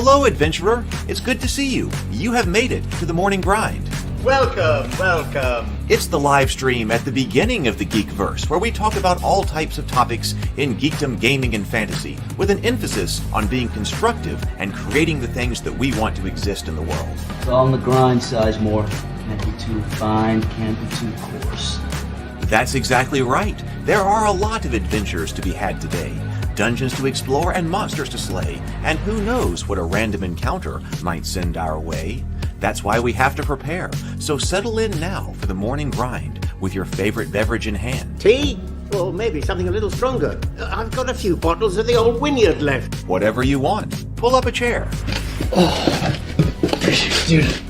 Hello, adventurer. It's good to see you. You have made it to the morning grind. Welcome, welcome. It's the live stream at the beginning of the Geekverse, where we talk about all types of topics in geekdom, gaming, and fantasy, with an emphasis on being constructive and creating the things that we want to exist in the world. It's all on the grind, Sizemore. Can't be too fine, can't be too coarse. That's exactly right. There are a lot of adventures to be had today. Dungeons to explore and monsters to slay, and who knows what a random encounter might send our way. That's why we have to prepare, so settle in now for the morning grind with your favorite beverage in hand. Tea? Or maybe something a little stronger. I've got a few bottles of the old Wynyard left. Whatever you want. Pull up a chair. Dude.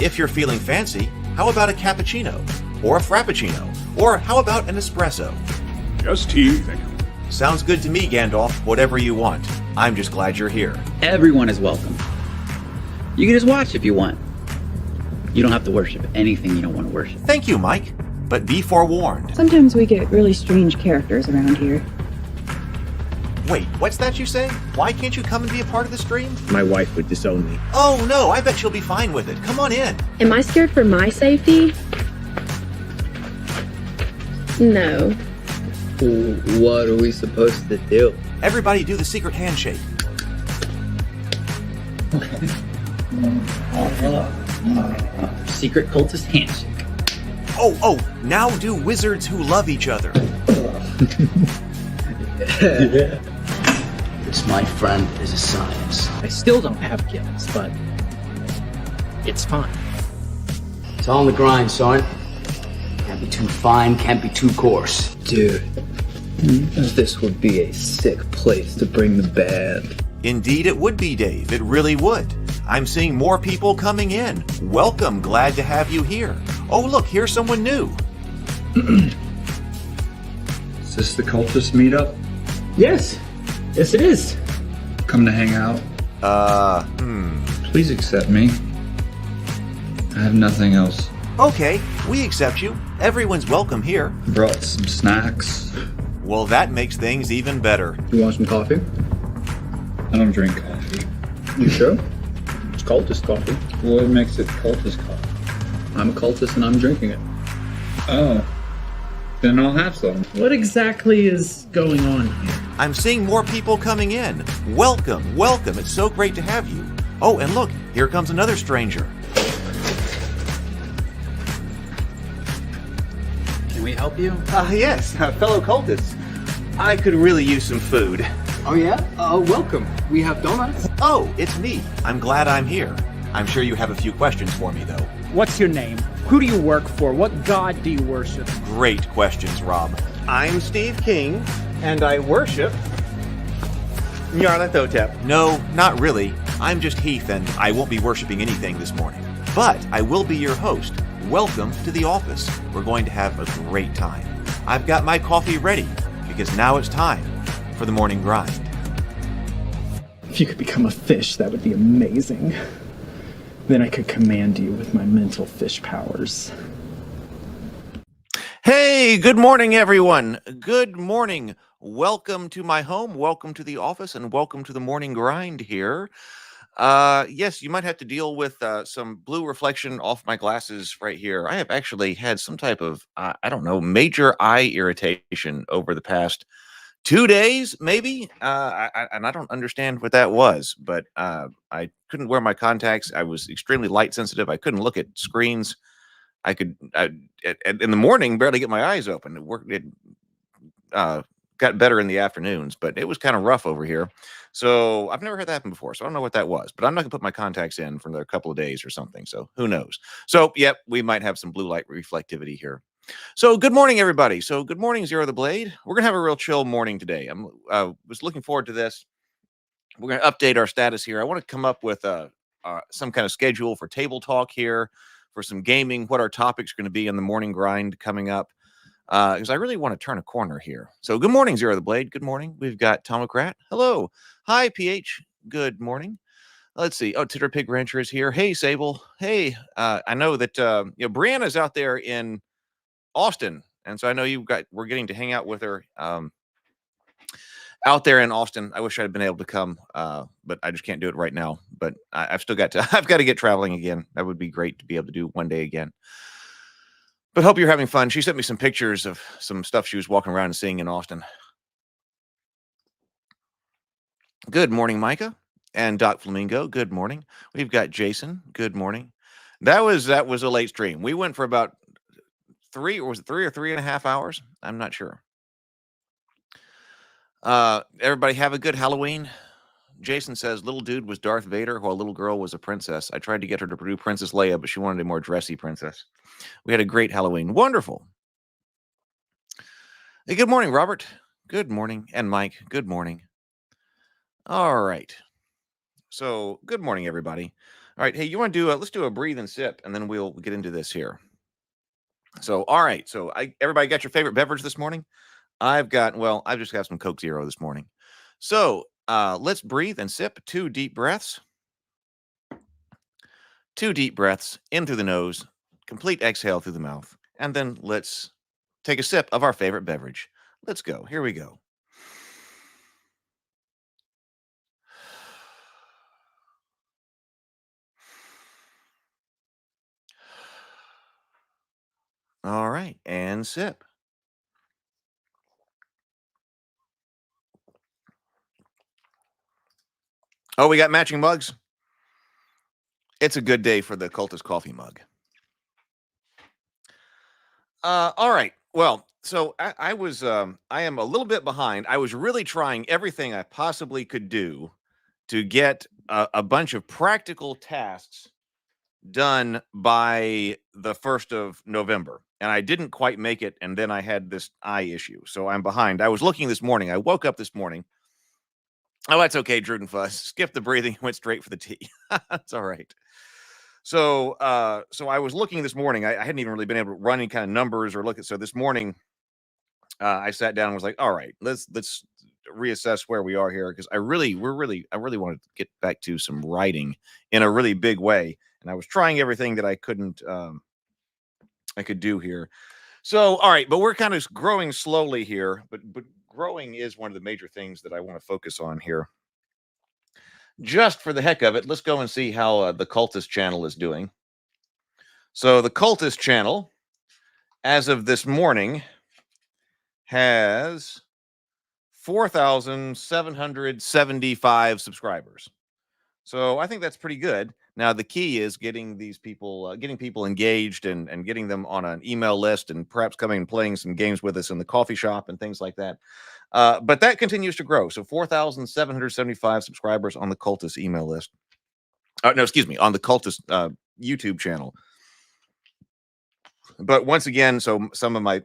If you're feeling fancy, how about a cappuccino? Or a frappuccino? Or how about an espresso? Just tea, thank you. Sounds good to me, Gandalf. Whatever you want. I'm just glad you're here. Everyone is welcome. You can just watch if you want. You don't have to worship anything you don't want to worship. Thank you, Mike. But be forewarned. Sometimes we get really strange characters around here. Wait, what's that you say? Why can't you come and be a part of the stream? My wife would disown me. Oh no, I bet she'll be fine with it. Come on in. Am I scared for my safety? No. What are we supposed to do? Everybody do the secret handshake. Secret cultist handshake. Oh, now do wizards who love each other. This, my friend, is a science. I still don't have gifts, but it's fine. It's all on the grind, son. Can't be too fine, can't be too coarse. Dude, this would be a sick place to bring the band. Indeed it would be, Dave. It really would. I'm seeing more people coming in. Welcome. Glad to have you here. Oh, look, here's someone new. Is this the cultist meetup? Yes it is. Come to hang out? Please accept me. I have nothing else. Okay, we accept you. Everyone's welcome here. Brought some snacks. Well, that makes things even better. You want some coffee? I don't drink coffee. You sure? It's cultist coffee. What makes it cultist coffee? I'm a cultist and I'm drinking it. Oh. Then I'll have some. What exactly is going on here? I'm seeing more people coming in. Welcome. It's so great to have you. Oh, and look, here comes another stranger. Can we help you? Yes, fellow cultists. I could really use some food. Oh yeah? Welcome. We have donuts. Oh, it's me. I'm glad I'm here. I'm sure you have a few questions for me, though. What's your name? Who do you work for? What god do you worship? Great questions, Rob. I'm Steve King, and I worship Nyarlathotep. No, not really. I'm just Heath, and I won't be worshiping anything this morning. But I will be your host. Welcome to the office. We're going to have a great time. I've got my coffee ready, because now it's time for the morning grind. If you could become a fish, that would be amazing. Then I could command you with my mental fish powers. Hey, good morning, everyone. Good morning. Welcome to my home. Welcome to the office, and welcome to the morning grind here. Yes, you might have to deal with some blue reflection off my glasses right here. I have actually had some type of, major eye irritation over the past 2 days, maybe. And I don't understand what that was, but I couldn't wear my contacts. I was extremely light sensitive. I couldn't look at screens. I could, in the morning, barely get my eyes open. It got better in the afternoons, but it was kind of rough over here. So I've never had that happen before, so I don't know what that was. But I'm not going to put my contacts in for another couple of days or something, so who knows? So, yep, we might have some blue light reflectivity here. So good morning, everybody. So good morning, Zero the Blade. We're going to have a real chill morning today. I was looking forward to this. We're going to update our status here. I want to come up with some kind of schedule for table talk here, for some gaming, what our topics are going to be in the morning grind coming up, because I really want to turn a corner here. So good morning, Zero the Blade. Good morning. We've got Tomocrat. Hello. Hi, PH. Good morning. Let's see. Oh, Titter Pig Rancher is here. Hey, Sable. Hey, I know that Brianna's out there in Austin, and so I know we're getting to hang out with her out there in Austin. I wish I had been able to come, but I just can't do it right now. But I've still got to. I've got to get traveling again. That would be great to be able to do one day again. But hope you're having fun. She sent me some pictures of some stuff she was walking around and seeing in Austin. Good morning, Micah and Doc Flamingo. Good morning. We've got Jason. Good morning. That was a late stream. We went for about 3 or 3.5 hours. I'm not sure. Everybody have a good Halloween. Jason says little dude was Darth Vader while little girl was a princess. I tried to get her to do Princess Leia, but she wanted a more dressy princess. We had a great Halloween. Wonderful. Hey, good morning, Robert. Good morning. And Mike, good morning. All right. So, good morning, everybody. All right. Hey, you want to do let's do a breathe and sip, and then we'll get into this here. So, all right. So, everybody got your favorite beverage this morning? I've just got some Coke Zero this morning. So, let's breathe and sip. 2 deep breaths. 2 deep breaths in through the nose, complete exhale through the mouth, and then let's take a sip of our favorite beverage. Let's go. Here we go. All right, and sip. Oh, we got matching mugs. It's a good day for the Cultist coffee mug. All right. Well, so I am a little bit behind. I was really trying everything I possibly could do to get a bunch of practical tasks done by the 1st of November. And I didn't quite make it. And then I had this eye issue. So I'm behind. I was looking this morning. I woke up this morning. Oh, that's okay, Druden and Fuss. Skip the breathing, went straight for the tea. That's all right. So I was looking this morning. I hadn't even really been able to run any kind of numbers or look at. So this morning, I sat down and was like, all right, let's reassess where we are here, because I really wanted to get back to some writing in a really big way, and I was trying everything that I could do here. So all right, but we're kind of growing slowly here, but growing is one of the major things that I want to focus on here. Just for the heck of it, let's go and see how the Cultist channel is doing. So the Cultist channel, as of this morning, has 4,775 subscribers. So I think that's pretty good. Now, the key is getting these people, getting people engaged and getting them on an email list, and perhaps coming and playing some games with us in the coffee shop and things like that. But that continues to grow. So 4,775 subscribers on the Cultist email list. No, excuse me, on the Cultist YouTube channel. But once again, so some of my,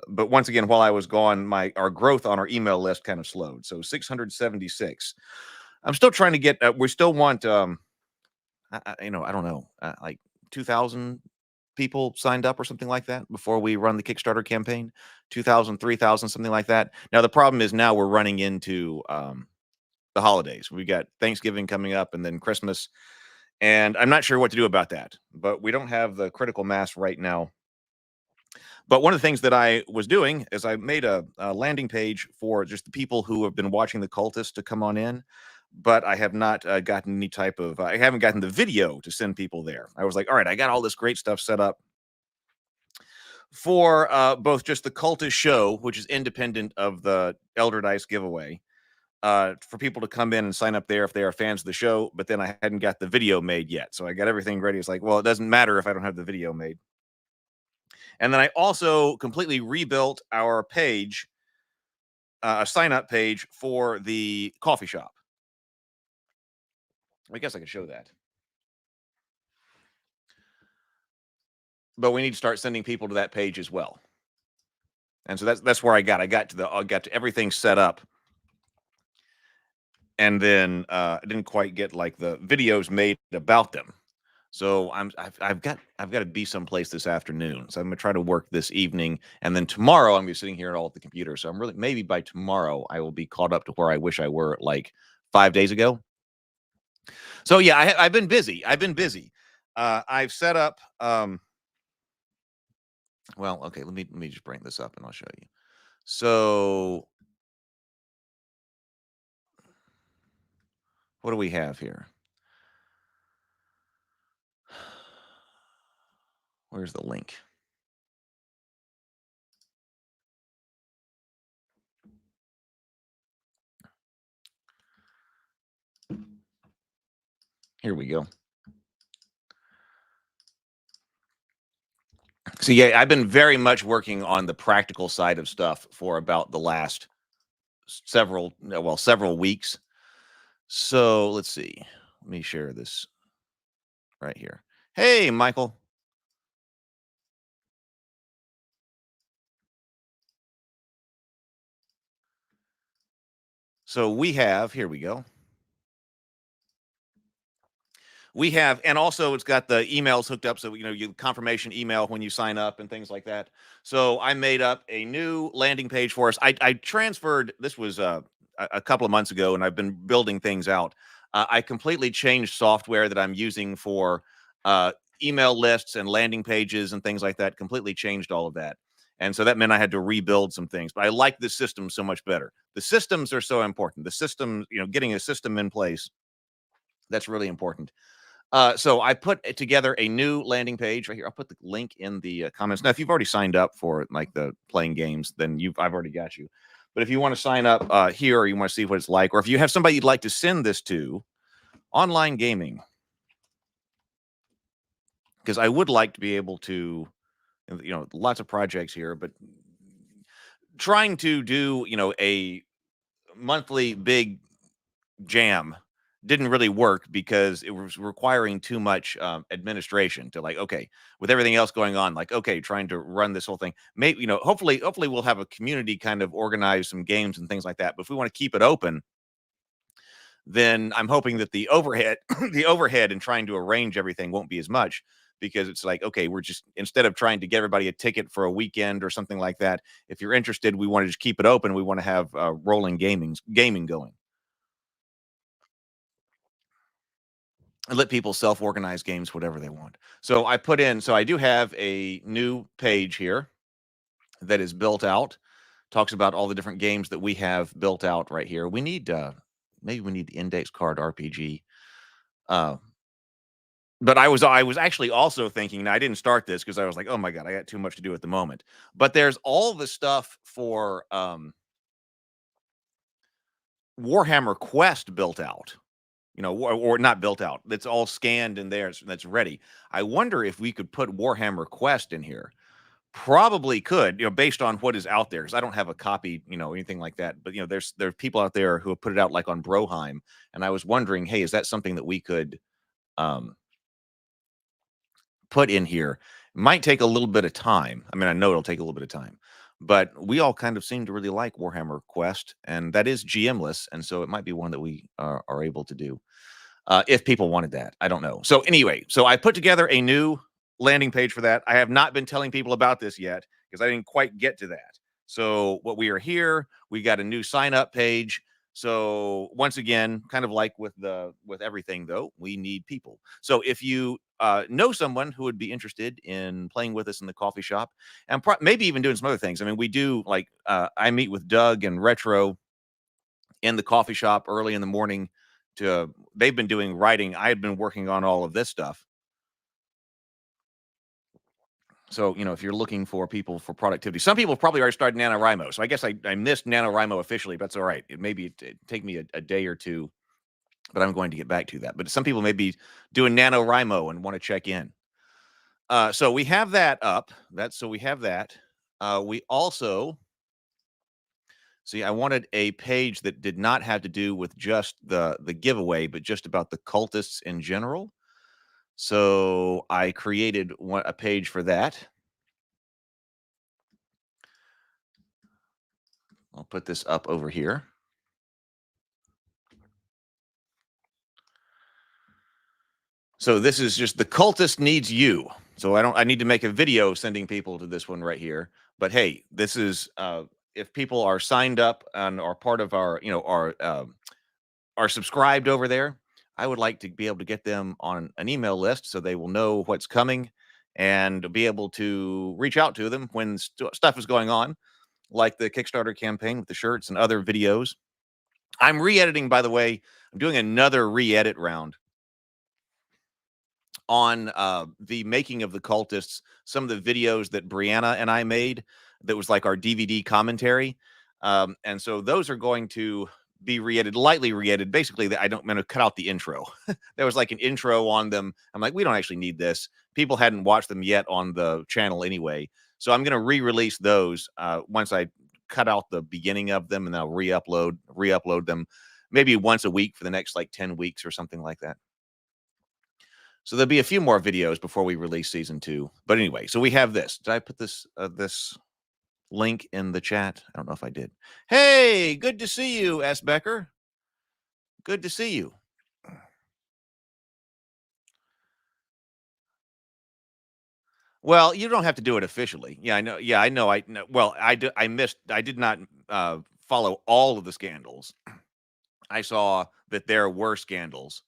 but once again, while I was gone, our growth on our email list kind of slowed. So 676. I'm still trying to get. We still want, I don't know, like 2,000 people signed up or something like that before we run the Kickstarter campaign. 2,000, 3,000, something like that. Now the problem is now we're running into the holidays. We got Thanksgiving coming up, and then Christmas, and I'm not sure what to do about that. But we don't have the critical mass right now. But one of the things that I was doing is I made a landing page for just the people who have been watching the Cultist to come on in. But I have not gotten any type of, I haven't gotten the video to send people there. I was like, all right, I got all this great stuff set up for both just the Cultist show, which is independent of the Elder Dice giveaway, for people to come in and sign up there if they are fans of the show. But then I hadn't got the video made yet. So I got everything ready. It's like, well, it doesn't matter if I don't have the video made. And then I also completely rebuilt our page, a sign-up page for the coffee shop. I guess I could show that. But we need to start sending people to that page as well. And so that's where I got to everything set up. And then I didn't quite get like the videos made about them. So I've got to be someplace this afternoon. So I'm gonna try to work this evening, and then tomorrow I'm gonna be sitting here all at the computer. So I'm really, maybe by tomorrow I will be caught up to where I wish I were like 5 days ago. So yeah, I've been busy. I've set up. Well, okay. Let me just bring this up and I'll show you. So What do we have here? Where's the link? Here we go. So yeah, I've been very much working on the practical side of stuff for about the last several weeks. So let's see. Let me share this right here. Hey, Michael. So we have, here we go. We have, and also it's got the emails hooked up. So, you confirmation email when you sign up and things like that. So I made up a new landing page for us. I transferred, this was a couple of months ago, and I've been building things out. I completely changed software that I'm using for email lists and landing pages and things like that, completely changed all of that. And so that meant I had to rebuild some things, but I like the system so much better. The systems are so important. The system, getting a system in place, that's really important. So I put together a new landing page right here. I'll put the link in the comments. Now, if you've already signed up for like the playing games, then I've already got you. But if you want to sign up here, or you want to see what it's like, or if you have somebody you'd like to send this to, online gaming, because I would like to be able to, lots of projects here, but trying to do, a monthly big jam didn't really work because it was requiring too much administration to, like, okay, with everything else going on, like, okay, trying to run this whole thing. Maybe, hopefully we'll have a community kind of organize some games and things like that. But if we want to keep it open, then I'm hoping that the overhead, the overhead in trying to arrange everything won't be as much, because it's like, okay, we're just, instead of trying to get everybody a ticket for a weekend or something like that, if you're interested, we want to just keep it open. We want to have rolling gaming going. And let people self-organize games, whatever they want. So I do have a new page here that is built out, talks about all the different games that we have built out right here. We need, maybe we need the index card RPG. But I was actually also thinking, now I didn't start this because I was like, oh my God, I got too much to do at the moment. But there's all the stuff for Warhammer Quest built out. Or not built out. That's all scanned in there. That's ready. I wonder if we could put Warhammer Quest in here. Probably could, based on what is out there. Because I don't have a copy, anything like that. But there are people out there who have put it out, like on Broheim, and I was wondering, hey, is that something that we could put in here? It might take a little bit of time. I mean, I know it'll take a little bit of time, but we all kind of seem to really like Warhammer Quest, and that is GM-less, and so it might be one that we are able to do. If people wanted that, I don't know. So anyway, so I put together a new landing page for that. I have not been telling people about this yet because I didn't quite get to that. So what we are here, we got a new sign up page. So once again, kind of like with everything though, we need people. So if you know someone who would be interested in playing with us in the coffee shop, and maybe even doing some other things. I mean, we do, like, I meet with Doug and Retro in the coffee shop early in the morning. They've been doing writing. I had been working on all of this stuff. So, if you're looking for people for productivity, some people probably already started NaNoWriMo. So I guess I missed NaNoWriMo officially, but that's all right. Maybe take me a day or two, but I'm going to get back to that. But some people may be doing NaNoWriMo and want to check in. So we have that up. We have that. We also, see, I wanted a page that did not have to do with just the giveaway, but just about the cultists in general. So I created a page for that. I'll put this up over here. So this is just the cultist needs you. So I need to make a video sending people to this one right here. But hey, this is if people are signed up and are part of our, are subscribed over there, I would like to be able to get them on an email list so they will know what's coming and be able to reach out to them when stuff is going on, like the Kickstarter campaign with the shirts and other videos. I'm re-editing, by the way, I'm doing another re-edit round on the making of the cultists, some of the videos that Brianna and I made that was like our DVD commentary. And so those are going to be re-edited, lightly re-edited. Basically, I'm going to cut out the intro. There was like an intro on them. I'm like, we don't actually need this. People hadn't watched them yet on the channel anyway. So I'm going to re-release those once I cut out the beginning of them, and then I'll re-upload them maybe once a week for the next like 10 weeks or something like that. So there'll be a few more videos before we release season 2. But anyway, so we have this. Did I put this this link in the chat? I don't know if I did. Hey, good to see you, S. Becker. Good to see you. Well, you don't have to do it officially. Yeah, I know. Yeah, I know. I know. Well, I did not follow all of the scandals. I saw that there were scandals.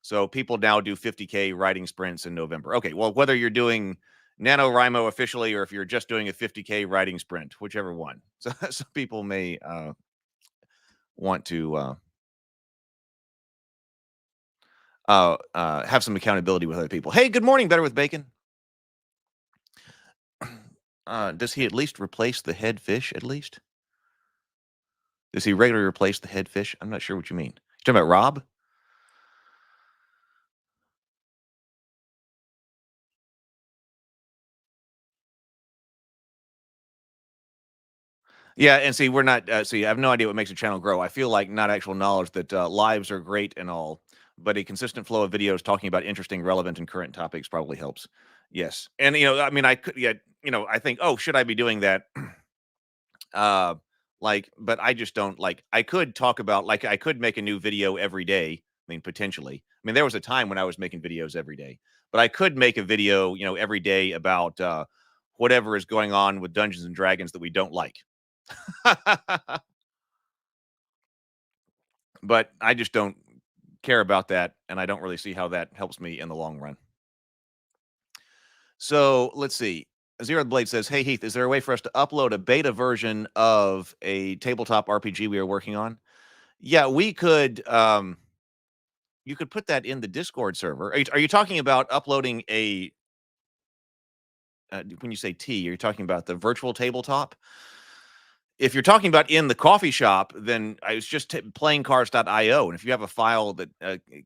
So people now do 50K writing sprints in November. Okay, well, whether you're doing NaNoWriMo officially or if you're just doing a 50K writing sprint, whichever one. So some people may want to have some accountability with other people. Hey, good morning, Better with Bacon. Does he at least replace the head fish, at least? Does he regularly replace the head fish? I'm not sure what you mean. You talking about Rob? Yeah, and see, we're not. See, I have no idea what makes a channel grow. I feel like not actual knowledge that lives are great and all, but a consistent flow of videos talking about interesting, relevant, and current topics probably helps. Yes, and I mean, I could, yeah, I think, oh, should I be doing that? But I just don't like. I could talk about, like, I could make a new video every day. I mean, potentially. I mean, there was a time when I was making videos every day, but I could make a video, every day about whatever is going on with Dungeons and Dragons that we don't like. But I just don't care about that, and I don't really see how that helps me in the long run. So let's see. Zero the Blade says, "Hey Heath, is there a way for us to upload a beta version of a tabletop RPG we are working on?" Yeah, we could. You could put that in the Discord server. Are you talking about uploading a? When you say T, you're talking about the virtual tabletop. If you're talking about in the coffee shop, then I was just playingcards.io. And if you have a file that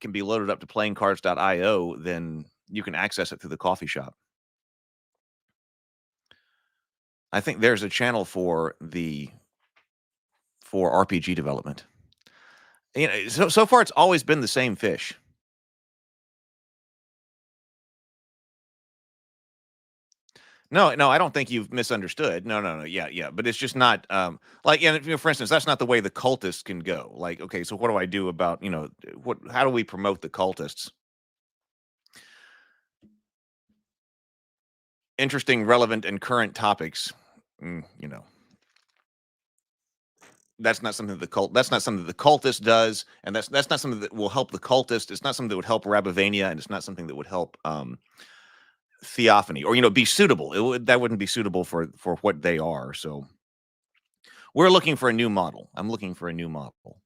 can be loaded up to playingcards.io, then you can access it through the coffee shop. I think there's a channel for RPG development. So far it's always been the same fish. No, I don't think you've misunderstood. No. Yeah. But it's just not like, for instance, that's not the way the cultists can go. Like, okay, so what do I do about, how do we promote the cultists? Interesting, relevant, and current topics. That's not something the cultist does, and that's not something that will help the cultist. It's not something that would help Rabavania, and it's not something that would help Theophany, or be suitable. That wouldn't be suitable for what they are. So we're looking for a new model. I'm looking for a new model.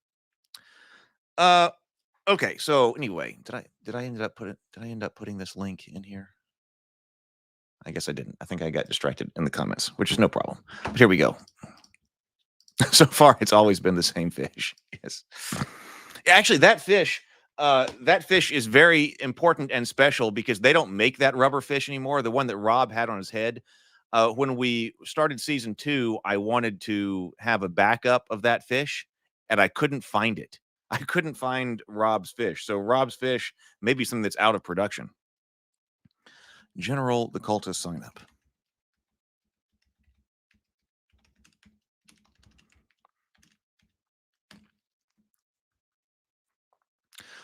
Okay. So anyway, did I end up putting this link in here? I guess I didn't. I think I got distracted in the comments, which is no problem. But here we go. So far, it's always been the same fish. Yes. Actually, that fish is very important and special because they don't make that rubber fish anymore. The one that Rob had on his head. When we started season 2, I wanted to have a backup of that fish, and I couldn't find it. I couldn't find Rob's fish. So Rob's fish may be something that's out of production. General, the cultist sign up.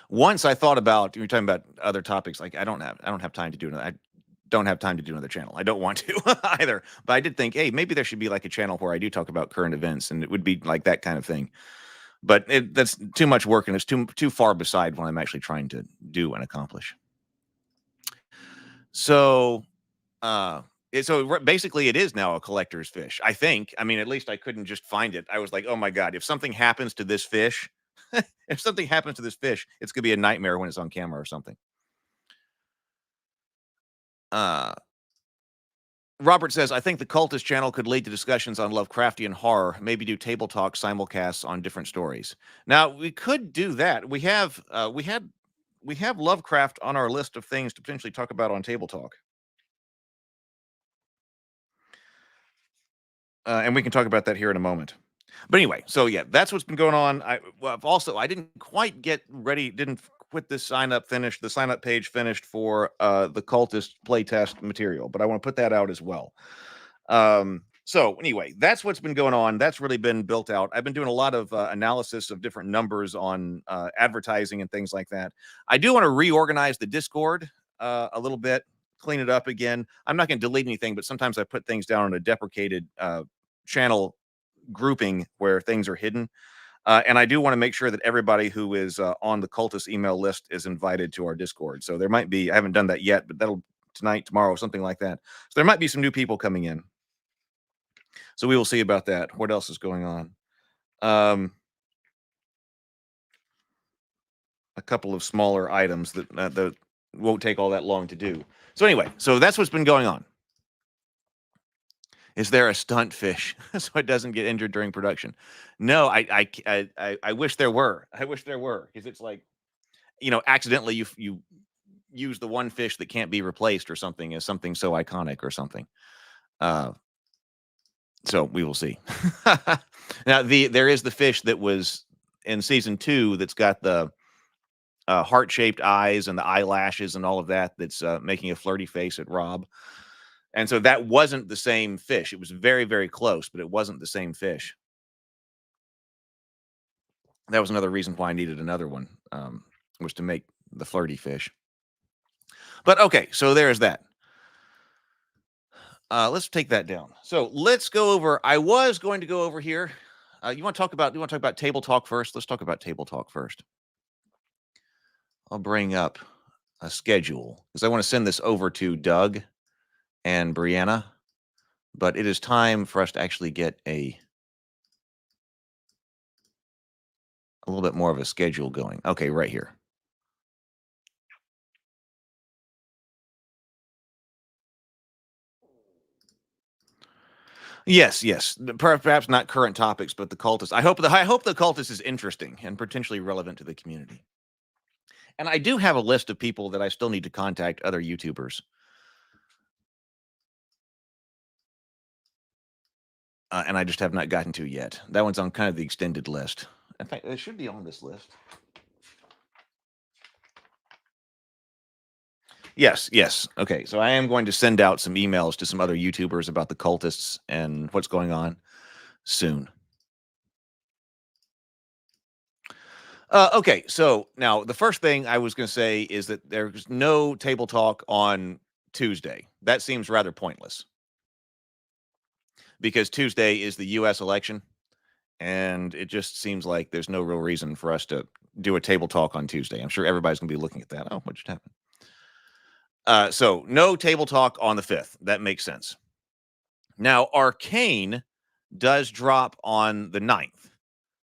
Once I thought about, you're talking about other topics, like I don't have time to do it. I don't have time to do another channel. I don't want to either. But I did think, hey, maybe there should be like a channel where I do talk about current events, and it would be like that kind of thing. But that's too much work, and it's too far beside what I'm actually trying to do and accomplish. So, basically, it is now a collector's fish. I think. I mean, at least I couldn't just find it. I was like, oh my god, if something happens to this fish, If something happens to this fish, it's gonna be a nightmare when it's on camera or something. Robert says, I think the Cultist channel could lead to discussions on Lovecraftian horror, maybe do table talk simulcasts on different stories. Now, we could do that. We have Lovecraft on our list of things to potentially talk about on Table Talk. And we can talk about that here in a moment. But anyway, so yeah, that's what's been going on. I didn't quite get ready, didn't quit this the sign up page finished for the Cultist playtest material, but I want to put that out as well. So anyway, that's what's been going on. That's really been built out. I've been doing a lot of analysis of different numbers on advertising and things like that. I do want to reorganize the Discord a little bit, clean it up again. I'm not going to delete anything, but sometimes I put things down on a deprecated channel grouping where things are hidden. And I do want to make sure that everybody who is on the Cultist email list is invited to our Discord. So there might be, I haven't done that yet, but that'll tonight, tomorrow, something like that. So there might be some new people coming in. So we will see about that. What else is going on? A couple of smaller items that won't take all that long to do. So anyway, so that's what's been going on. Is there a stunt fish so it doesn't get injured during production? No, I wish there were. I wish there were, because it's like, accidentally you use the one fish that can't be replaced or something as something so iconic or something. So we will see. Now there is the fish that was in season 2 that's got the heart-shaped eyes and the eyelashes and all of that. That's making a flirty face at Rob. And so that wasn't the same fish. It was very, very close, but it wasn't the same fish. That was another reason why I needed another one, was to make the flirty fish. But okay, so there's that. Let's take that down. So let's go over. I was going to go over here. You want to talk about Table Talk first? Let's talk about Table Talk first. I'll bring up a schedule because I want to send this over to Doug and Brianna, but it is time for us to actually get a little bit more of a schedule going. Okay, right here. Yes. Perhaps not current topics, but the Cultist. I hope the Cultist is interesting and potentially relevant to the community. And I do have a list of people that I still need to contact, other YouTubers. And I just have not gotten to yet. That one's on kind of the extended list. In fact, it should be on this list. Yes. Okay, so I am going to send out some emails to some other YouTubers about the Cultists and what's going on soon. Okay, so now the first thing I was going to say is that there's no Table Talk on Tuesday. That seems rather pointless because Tuesday is the U.S. election, and it just seems like there's no real reason for us to do a Table Talk on Tuesday. I'm sure everybody's going to be looking at that. Oh, what just happened? So no Table Talk on the 5th. That makes sense. Now, Arcane does drop on the 9th.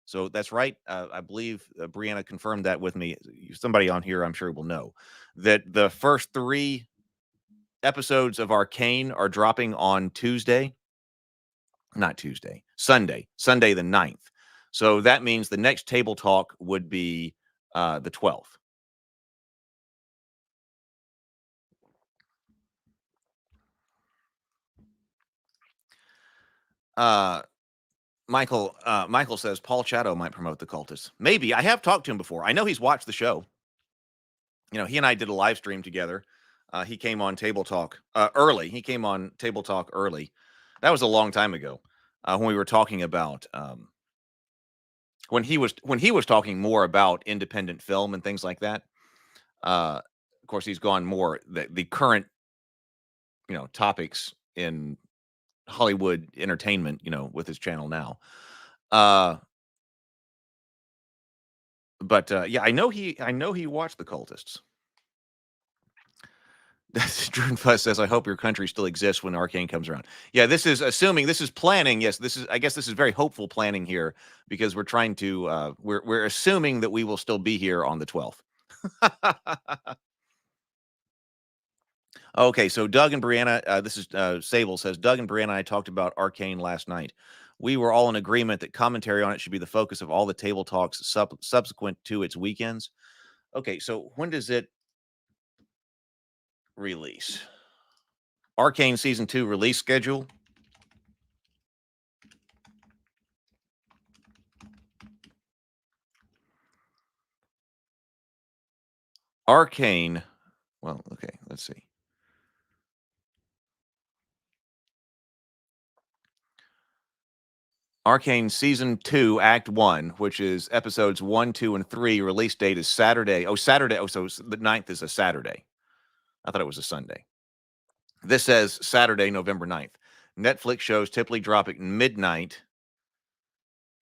So that's right. I believe Brianna confirmed that with me. Somebody on here, I'm sure, will know that the first 3 episodes of Arcane are dropping on Tuesday. Not Tuesday, Sunday the 9th. So that means the next Table Talk would be the 12th. Michael says Paul Chato might promote the Cultists. Maybe. I have talked to him before. I know he's watched the show. He and I did a live stream together. He came on Table Talk early. He came on Table Talk early. That was a long time ago when we were talking about when he was talking more about independent film and things like that. Of course, he's gone more the current topics in Hollywood entertainment, with his channel now. But yeah, I know he watched the Cultists. Drunfuss says, "I hope your country still exists when Arcane comes around." Yeah, this is assuming, this is planning. Yes, this is. I guess this is very hopeful planning here because we're trying to. We're assuming that we will still be here on the 12th. Okay, so Doug and Brianna, this is Sable says, Doug and Brianna and I talked about Arcane last night. We were all in agreement that commentary on it should be the focus of all the table talks subsequent to its weekends. Okay, so when does it release? Arcane Season 2 release schedule. Arcane, well, okay, let's see. Arcane Season 2, Act 1, which is episodes 1, 2, and 3. Release date is Saturday. Oh, Saturday. Oh, so the 9th is a Saturday. I thought it was a Sunday. This says Saturday, November 9th. Netflix shows typically drop at midnight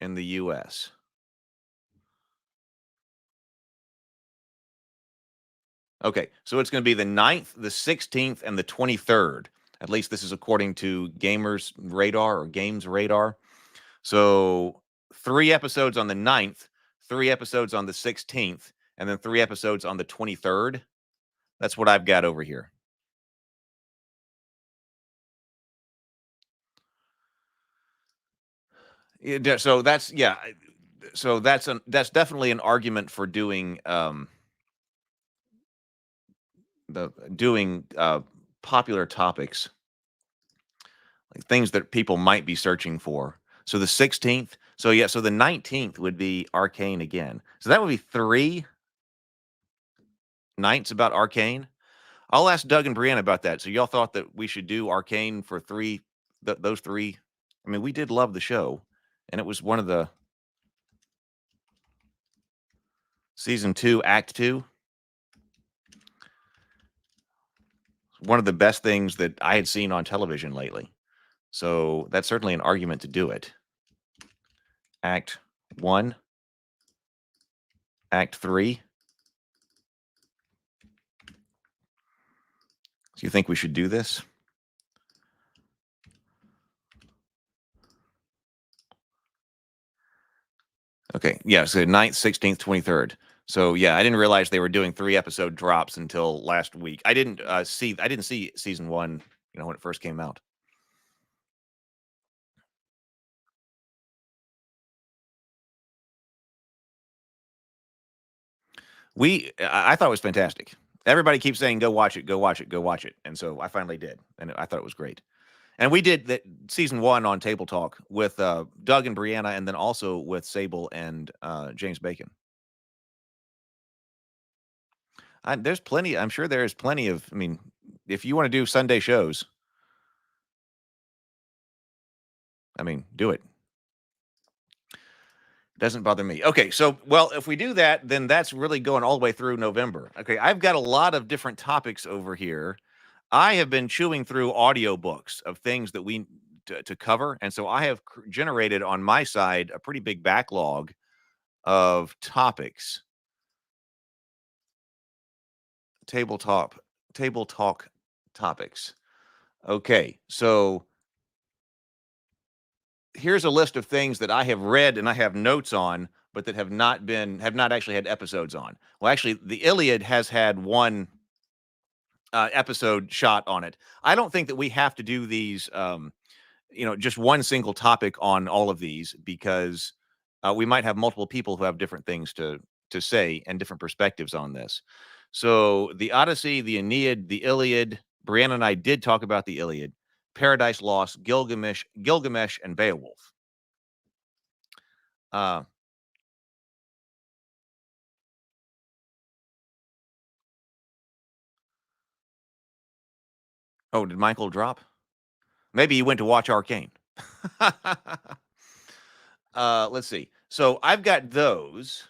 in the U.S. Okay, so it's going to be the 9th, the 16th, and the 23rd. At least this is according to Gamers Radar or Games Radar. So 3 episodes on the 9th, 3 episodes on the 16th, and then 3 episodes on the 23rd. That's what I've got over here. So that's, yeah. So that's definitely an argument for doing popular topics, like things that people might be searching for. So the 16th. So yeah, so the 19th would be Arcane again. So that would be 3 nights about Arcane. I'll ask Doug and Brianna about that. So y'all thought that we should do Arcane for those 3. I mean, we did love the show, and it was one of the Season 2, Act 2. One of the best things that I had seen on television lately. So that's certainly an argument to do it. Act 1, Act 3. Do you think we should do this? Okay, yeah, so 9th, 16th, 23rd. So yeah, I didn't realize they were doing 3 episode drops until last week. I didn't see season 1, when it first came out. I thought it was fantastic. Everybody keeps saying, go watch it, go watch it, go watch it. And so I finally did. And I thought it was great. And we did that season 1 on Table Talk with Doug and Brianna, and then also with Sable and James Bacon. There's plenty. I'm sure there is plenty of. I mean, if you want to do Sunday shows, I mean, do it. Doesn't bother me. Okay, so well, if we do that, then that's really going all the way through November. Okay, I've got a lot of different topics over here. I have been chewing through audiobooks of things that we to cover, and so I have generated on my side a pretty big backlog of topics. Table talk topics. Okay, so here's a list of things that I have read and I have notes on, but that have not actually had episodes on. Well, actually, the Iliad has had 1 episode shot on it. I don't think that we have to do these, just one single topic on all of these, because we might have multiple people who have different things to say and different perspectives on this. So the Odyssey, the Aeneid, the Iliad. Brianna and I did talk about the Iliad, Paradise Lost, Gilgamesh, and Beowulf. Oh, did Michael drop? Maybe he went to watch Arcane. Let's see. So I've got those.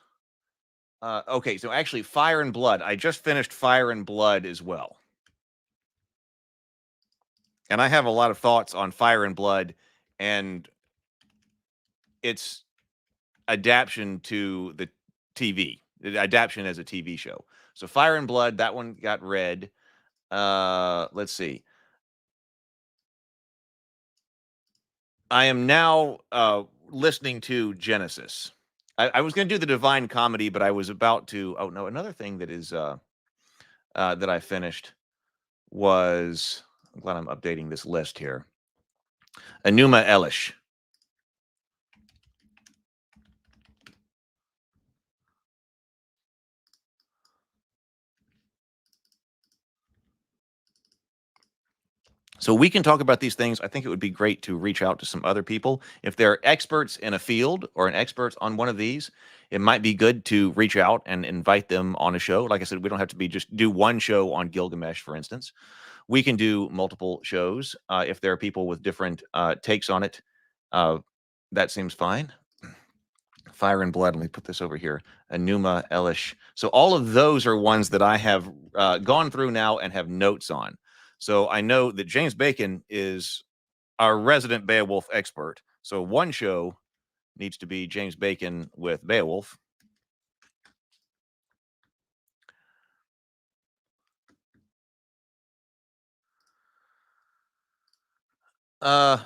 Okay, so actually Fire and Blood. I just finished Fire and Blood as well. And I have a lot of thoughts on Fire and Blood and its adaptation to the TV, adaptation as a TV show. So Fire and Blood, that one got read. Let's see. I am now listening to Genesis. I was going to do the Divine Comedy, but I was about to. Oh no! Another thing that is that I finished was. I'm glad I'm updating this list here. Enuma Elish. So we can talk about these things. I think it would be great to reach out to some other people. If they're experts in a field or an expert on one of these, it might be good to reach out and invite them on a show. Like I said, we don't have to be just do one show on Gilgamesh, for instance. We can do multiple shows. If there are people with different takes on it, that seems fine. Fire and Blood. Let me put this over here. Enuma Elish. So all of those are ones that I have gone through now and have notes on. So I know that James Bacon is our resident Beowulf expert. So one show needs to be James Bacon with Beowulf. My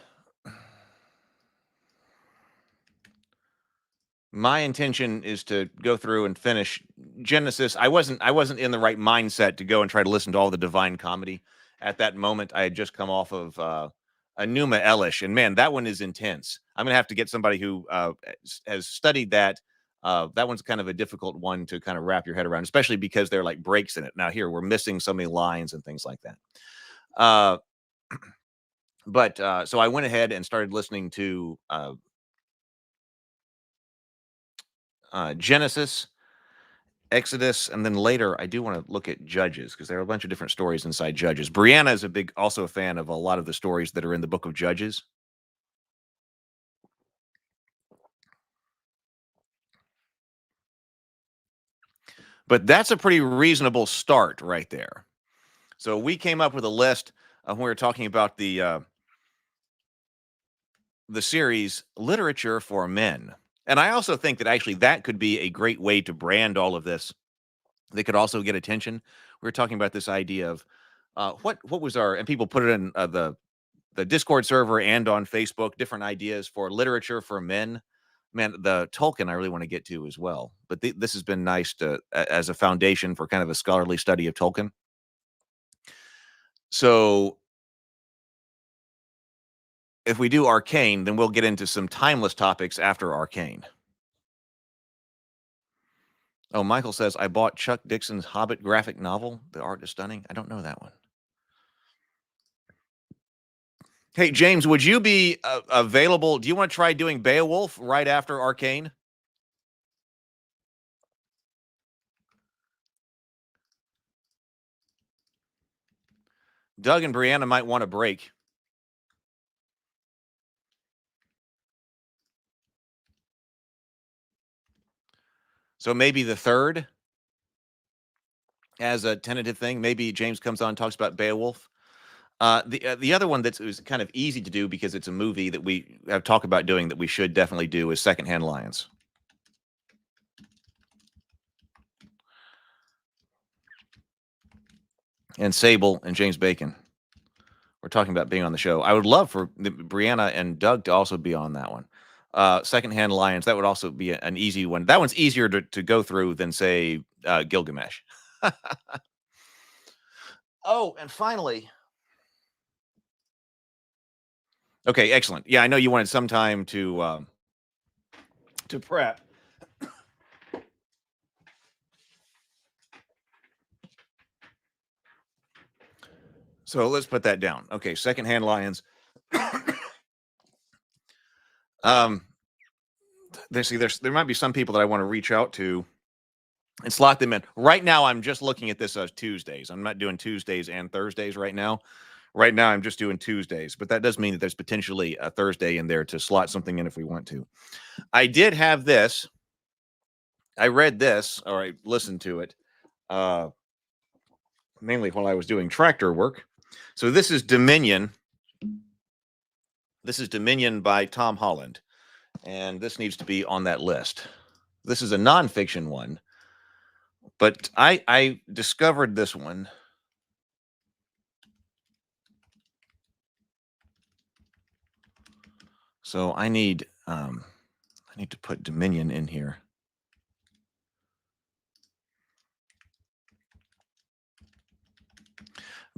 intention is to go through and finish Genesis. I wasn't in the right mindset to go and try to listen to all the Divine Comedy at that moment. I had just come off of Enuma Elish, and man, that one is intense. I'm gonna have to get somebody who has studied that. That one's kind of a difficult one to kind of wrap your head around, especially because there are like breaks in it. Now here we're missing so many lines and things like that. But so I went ahead and started listening to Genesis, Exodus, and then later I do want to look at Judges because there are a bunch of different stories inside Judges. Brianna is also a fan of a lot of the stories that are in the book of Judges. But that's a pretty reasonable start right there. So we came up with a list when we were talking about the series Literature for Men. And I also think that actually that could be a great way to brand all of this. They could also get attention. We were talking about this idea of what was our, and people put it in the Discord server and on Facebook, different ideas for literature for men. Man, the Tolkien I really want to get to as well. But this has been nice to as a foundation for kind of a scholarly study of Tolkien. So if we do Arcane, then we'll get into some timeless topics after Arcane. Oh, Michael says, I bought Chuck Dixon's Hobbit graphic novel. The art is stunning. I don't know that one. Hey, James, would you be available? Do you want to try doing Beowulf right after Arcane? Doug and Brianna might want a break. So maybe the 3rd as a tentative thing. Maybe James comes on and talks about Beowulf. The other one that was kind of easy to do because it's a movie that we have talked about doing that we should definitely do is Secondhand Lions. And Sable and James Bacon. We're talking about being on the show. I would love for Brianna and Doug to also be on that one. Secondhand Lions, that would also be an easy one. That one's easier to go through than, say, Gilgamesh. Oh, and finally. Okay, excellent. Yeah, I know you wanted some time to prep. So let's put that down. Okay, Secondhand Lions. There might be some people that I want to reach out to and slot them in. Right now, I'm just looking at this as Tuesdays. I'm not doing Tuesdays and Thursdays right now. Right now, I'm just doing Tuesdays, but that does mean that there's potentially a Thursday in there to slot something in if we want to. I did have this. I read this, or I listened to it, mainly while I was doing tractor work. So this is Dominion. This is Dominion by Tom Holland, and this needs to be on that list. This is a nonfiction one, but I discovered this one So I need to put Dominion in here.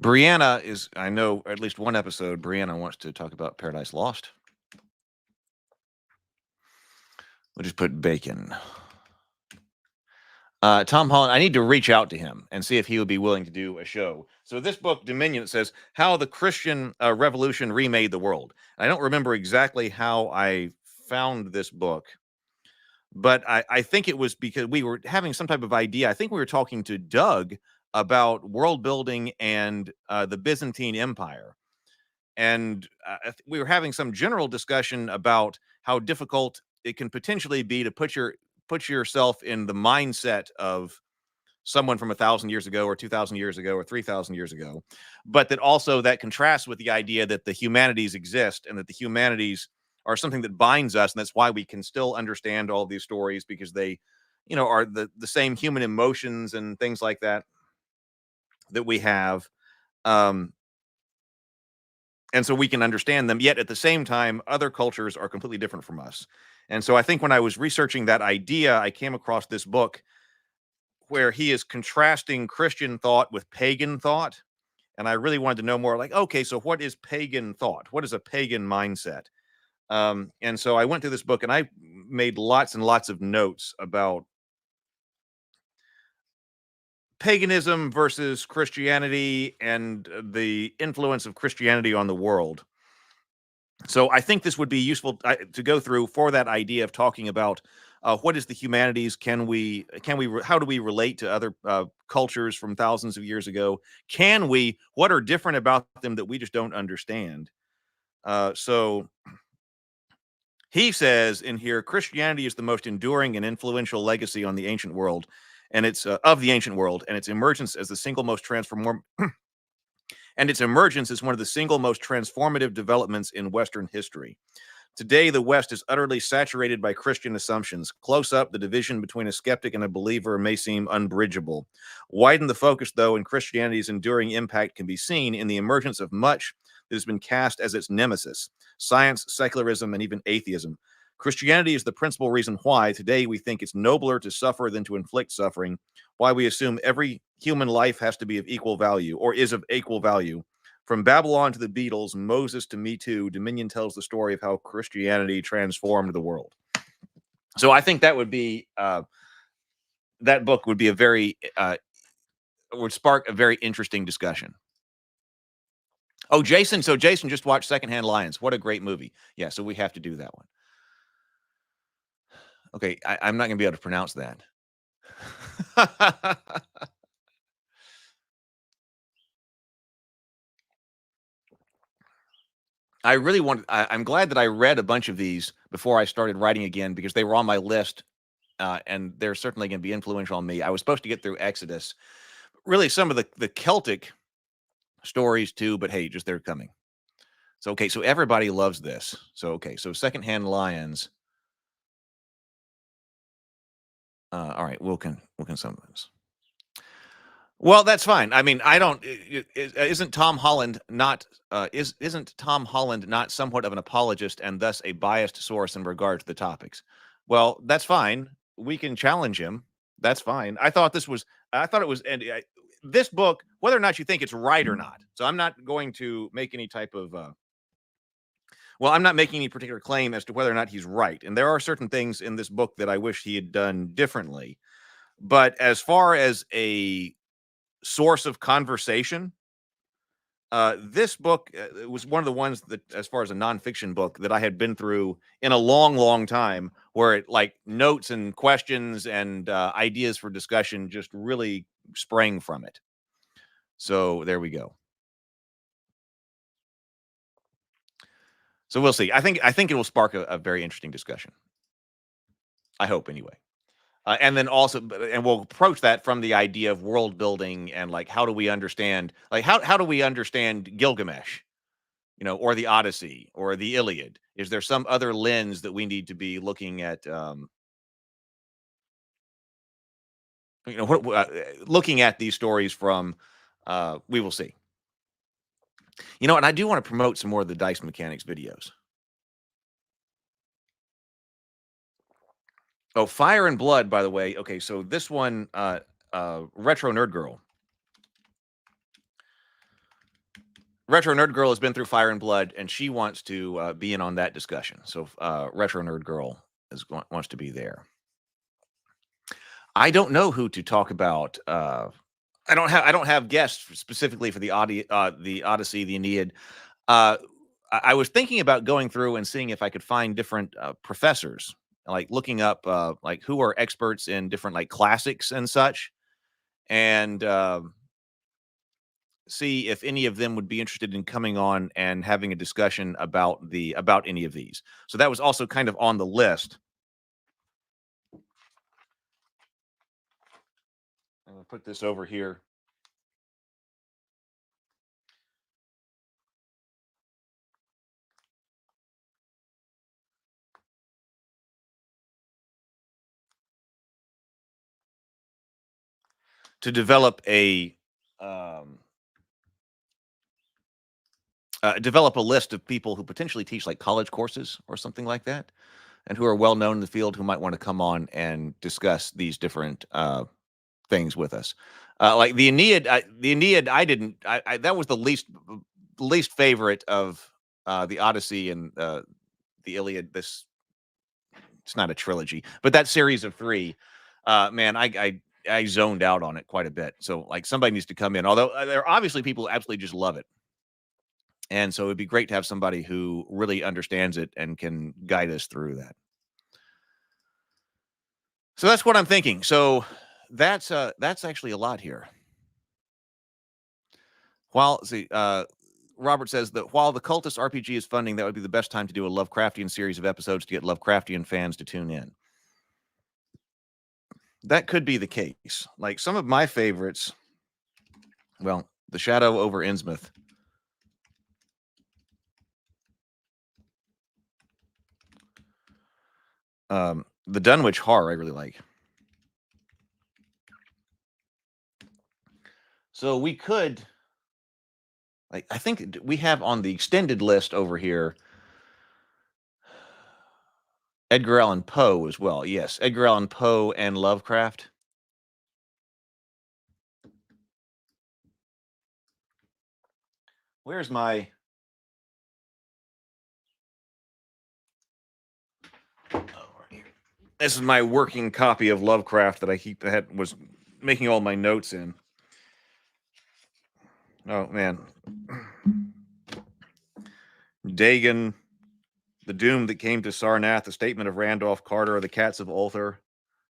Brianna is, I know at least one episode, Brianna wants to talk about Paradise Lost. We'll just put Bacon. Tom Holland, I need to reach out to him and see if he would be willing to do a show. So this book, Dominion, it says how the Christian Revolution remade the world. I don't remember exactly how I found this book, but I think it was because we were having some type of idea. I think we were talking to Doug about world building and the Byzantine Empire. And we were having some general discussion about how difficult it can potentially be to put yourself in the mindset of someone from 1,000 years ago or 2,000 years ago or 3,000 years ago, but that also that contrasts with the idea that the humanities exist and that the humanities are something that binds us, and that's why we can still understand all these stories, because they, are the same human emotions and things like that we have. And so we can understand them, yet at the same time, other cultures are completely different from us. And so I think when I was researching that idea, I came across this book where he is contrasting Christian thought with pagan thought. And I really wanted to know more, like, okay, so what is pagan thought? What is a pagan mindset? And so I went through this book and I made lots and lots of notes about paganism versus Christianity and the influence of Christianity on the world. So I think this would be useful to go through for that idea of talking about what is the humanities? How do we relate to other cultures from thousands of years ago? What are different about them that we just don't understand? So he says in here, Christianity is the most enduring and influential legacy on the ancient world, and it's of the ancient world, and its emergence as the single most one of the single most transformative developments in Western history. Today, the West is utterly saturated by Christian assumptions. Close up, the division between a skeptic and a believer may seem unbridgeable. Widen the focus, though, and Christianity's enduring impact can be seen in the emergence of much that has been cast as its nemesis: science, secularism, and even atheism. Christianity is the principal reason why today we think it's nobler to suffer than to inflict suffering, why we assume every human life has to be of equal value or is of equal value. From Babylon to the Beatles, Moses to Me Too, Dominion tells the story of how Christianity transformed the world. So I think that would be that book would be would spark a very interesting discussion. Oh, Jason! So Jason just watched Secondhand Lions. What a great movie! Yeah, so we have to do that one. Okay, I'm not going to be able to pronounce that. I'm glad that I read a bunch of these before I started writing again, because they were on my list, and they're certainly going to be influential on me. I was supposed to get through Exodus, really some of the Celtic stories too, but hey, just they're coming. So, okay, so everybody loves this. So, okay, so Secondhand Lions. All right, Wilkin Summons. Well, that's fine. I mean, I don't. Isn't Tom Holland not somewhat of an apologist and thus a biased source in regard to the topics? Well, that's fine. We can challenge him. That's fine. I thought it was, and this book, whether or not you think it's right or not. So I'm not going to make any type of. I'm not making any particular claim as to whether or not he's right. And there are certain things in this book that I wish he had done differently. But as far as a source of conversation, this book was one of the ones that, as far as a nonfiction book, that I had been through in a long, long time, where it, like, notes and questions and ideas for discussion just really sprang from it. So there we go. So we'll see. I think it will spark a very interesting discussion. I hope, anyway. And then also, and we'll approach that from the idea of world building and, like, how do we understand, how do we understand Gilgamesh, or the Odyssey or the Iliad? Is there some other lens that we need to be looking at? Looking at these stories from? We will see. And I do want to promote some more of the Dice Mechanics videos. Oh, Fire and Blood, by the way. Okay, so this one, Retro Nerd Girl. Retro Nerd Girl has been through Fire and Blood, and she wants to be in on that discussion. So Retro Nerd Girl wants to be there. I don't know who to talk about. I don't have guests specifically for the Odyssey, the Aeneid. I was thinking about going through and seeing if I could find different professors, like looking up like who are experts in different like classics and such, and see if any of them would be interested in coming on and having a discussion about any of these. So that was also kind of on the list. I'm going to put this over here. To develop a list of people who potentially teach like college courses or something like that, and who are well known in the field, who might want to come on and discuss these different things with us. Like the Aeneid, that was the least favorite of the Odyssey and the Iliad. It's not a trilogy, but that series of 3, man, I zoned out on it quite a bit. So like somebody needs to come in, although there are obviously people who absolutely just love it. And so it'd be great to have somebody who really understands it and can guide us through that. So that's what I'm thinking. So that's actually a lot here. Robert says that while the Cultist RPG is funding, that would be the best time to do a Lovecraftian series of episodes to get Lovecraftian fans to tune in. That could be the case. Like some of my favorites, well, The Shadow over Innsmouth. The Dunwich Horror I really like. So we could, like, I think we have on the extended list over here Edgar Allan Poe as well. Yes, Edgar Allan Poe and Lovecraft. Where's my... Oh, right here. This is my working copy of Lovecraft that was making all my notes in. Oh, man. Dagon, The Doom That Came to Sarnath, The Statement of Randolph Carter, The Cats of Ulthar,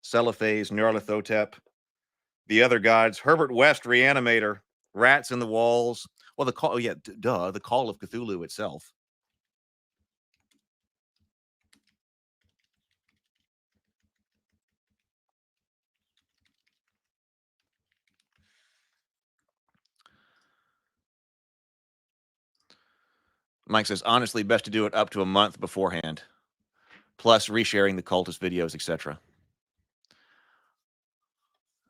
Celiphas, Nyarlathotep, The Other Gods, Herbert West, Reanimator, Rats in the Walls. Well, The Call of Cthulhu itself. Mike says, honestly, best to do it up to a month beforehand. Plus resharing the cultist videos, etc.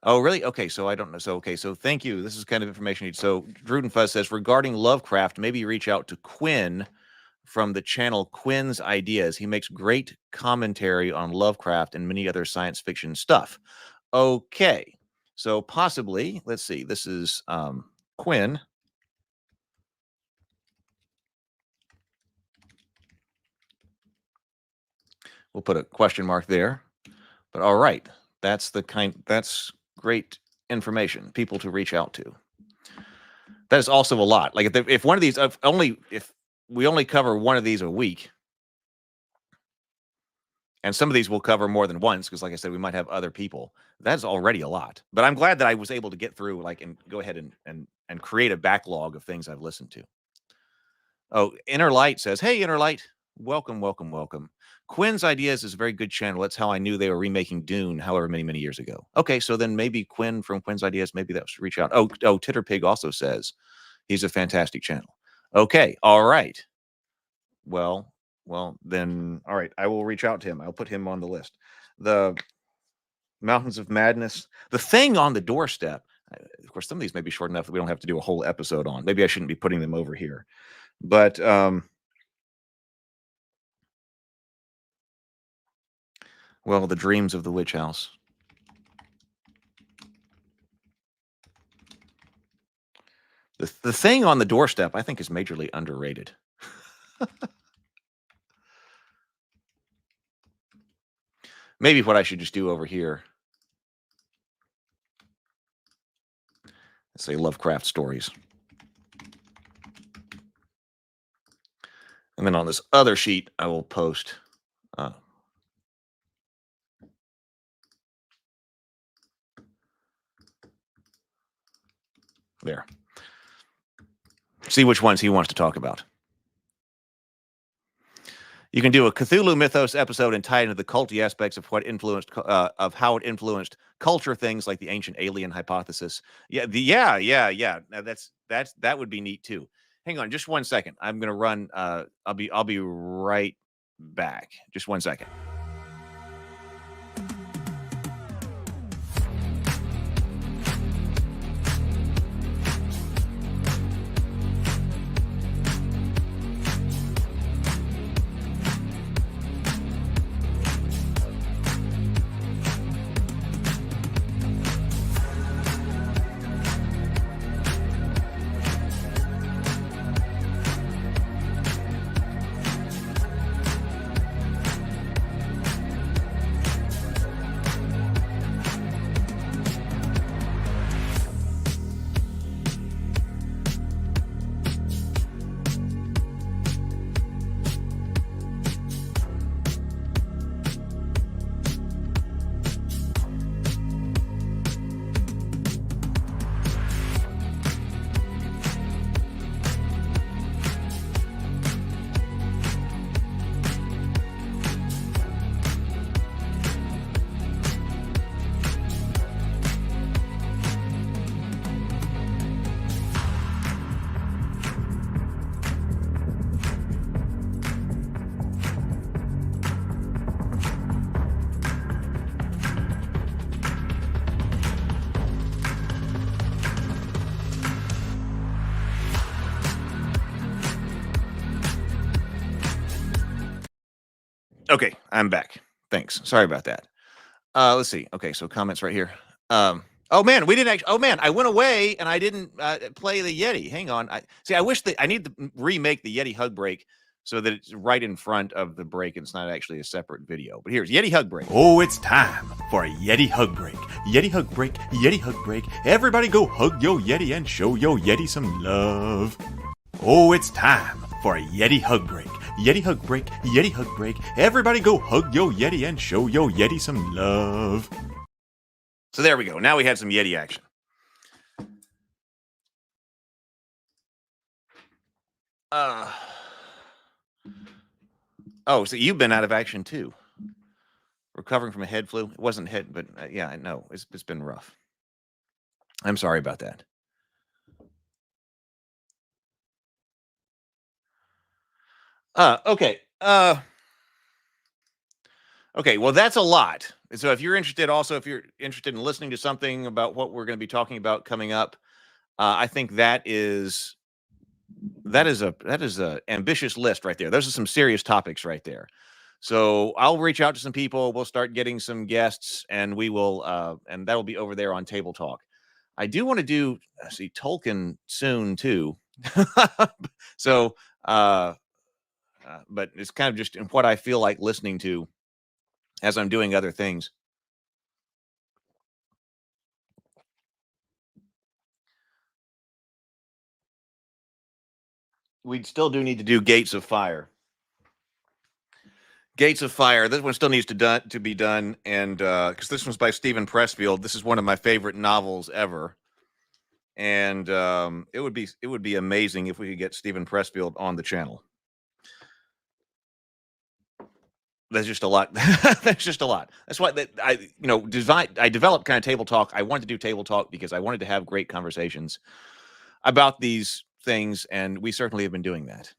Oh, really? Okay, so I don't know. So, okay, so thank you. This is kind of information you need. So Drudenfuzz says, regarding Lovecraft, maybe reach out to Quinn from the channel Quinn's Ideas. He makes great commentary on Lovecraft and many other science fiction stuff. Okay, so possibly, let's see. This is Quinn. We'll put a question mark there. But all right, that's great information, people to reach out to. That is also a lot. Like if one of these, if we only cover one of these a week, and some of these we'll cover more than once, because like I said, we might have other people. That's already a lot. But I'm glad that I was able to get through, like, and go ahead and create a backlog of things I've listened to. Oh, Inner Light says, hey, Inner Light, welcome, welcome, welcome. Quinn's Ideas is a very good channel. That's how I knew they were remaking Dune, however many years ago. Okay, so then maybe Quinn from Quinn's Ideas, maybe that should reach out. Oh, Titterpig also says he's a fantastic channel. Okay, all right. Well, then, all right, I will reach out to him. I'll put him on the list. The Mountains of Madness, The Thing on the Doorstep. Of course, some of these may be short enough that we don't have to do a whole episode on. Maybe I shouldn't be putting them over here. But Well, the dreams of the witch house. The thing on the doorstep, I think, is majorly underrated. Maybe what I should just do over here. Let's say Lovecraft stories. And then on this other sheet, I will post there. See which ones he wants to talk about. You can do a Cthulhu mythos episode and tie into the culty aspects of what influenced, of how it influenced culture, things like the ancient alien hypothesis. Yeah, Now that would be neat too. Hang on, just 1 second. I'm gonna run. I'll be right back. Just 1 second. Okay, I'm back. Thanks. Sorry about that. Let's see. Okay, so comments right here. Oh man, we didn't actually. Oh man, I went away and I didn't play the Yeti. Hang on. I wish that I need to remake the Yeti hug break so that it's right in front of the break and it's not actually a separate video. But here's Yeti hug break. Oh, it's time for a Yeti hug break. Yeti hug break. Yeti hug break. Everybody go hug yo Yeti and show yo Yeti some love. Oh, it's time for a Yeti hug break. Yeti hug break. Yeti hug break. Everybody go hug yo Yeti and show yo Yeti some love. So there we go. Now we had some Yeti action. Oh, so you've been out of action too. Recovering from a head flu. It wasn't head, but yeah, I know it's been rough. I'm sorry about that. Okay. Okay, well, that's a lot. So if you're interested, also, if you're interested in listening to something about what we're going to be talking about coming up, I think that is a ambitious list right there. Those are some serious topics right there. So I'll reach out to some people. We'll start getting some guests, and we will, and that'll be over there on Table Talk. I do want to do Tolkien soon too. So, but it's kind of just in what I feel like listening to as I'm doing other things. We still do need to do Gates of Fire. Gates of Fire. This one still needs to be done, and because this one's by Stephen Pressfield. This is one of my favorite novels ever, and it would be amazing if we could get Stephen Pressfield on the channel. That's just a lot. That's just a lot. That's why I developed kind of Table Talk. I wanted to do Table Talk because I wanted to have great conversations about these things, and we certainly have been doing that.